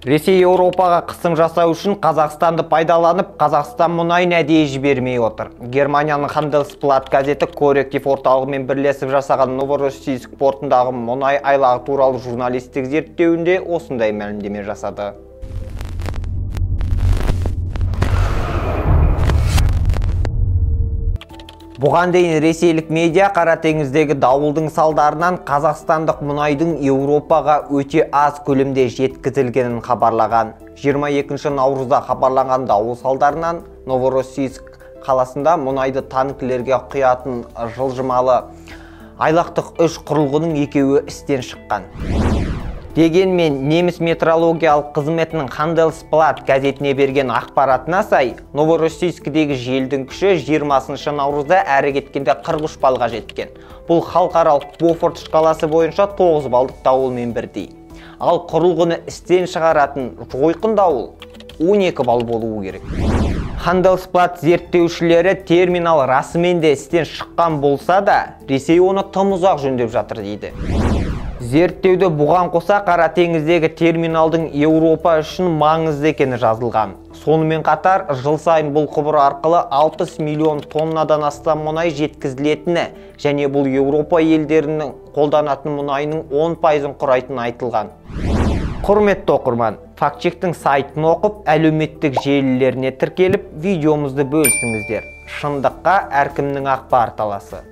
Ресей Еуропаға қысым жасау үшін Қазақстанды пайдаланып, Қазақстан мұнайын әдейі жібермей отыр. Германияның Handelsblatt газеті корректив орталығымен бірлесіп жасаған Новороссийск портындағы мұнай айлағы туралы журналистік зерттеуінде осындай мәлімдеме жасады. Бұған дейін ресейлік медиа Қара теңіздегі дауылдың салдарынан қазақстандық мұнайдың Еуропаға өте аз көлемде жеткізілгенін хабарлаған. 22 наурызда хабарланған дауыл салдарынан Новороссийск қаласында мұнайды танкілерге құятын жылжымалы айлақтық 3 құрылғының екеуі істен шыққан. Дегенмен неміс метеорологиялық қызметінің Handelsblatt газетіне берген ақпаратына сай, Новороссийскідегі желдің күші 20 наурызда әрі кеткенде 43 балға жеткен. Бұл халықаралық Бофорт шкаласы бойынша 9 балдық дауылмен бірдей. Ал құрылғыны істен шығаратын жойқын дауыл 12 бал болуы керек. Handelsblatt зерттеушілері терминал расымен де істен шыққан болса да, Ресей оны тым ұзақ жөндеп жатыр дейді. Зерттеуді бұған қоса Қара теңіздегі терминалдың Еуропа үшін маңызды екені жазылған. Сонымен қатар, жыл сайын бұл құбыр арқылы 60 миллион тоннадан астам мұнай жеткізілетіні және бұл Еуропа елдерінің қолданатын мұнайының 10%-ын құрайтыны айтылған. Құрметті оқырман, фактчектің сайтын оқып, әлеуметтік желілеріне тіркеліп, видеомызды бөлісіңіздер. Шындыққа әркімнің ақпар таласы.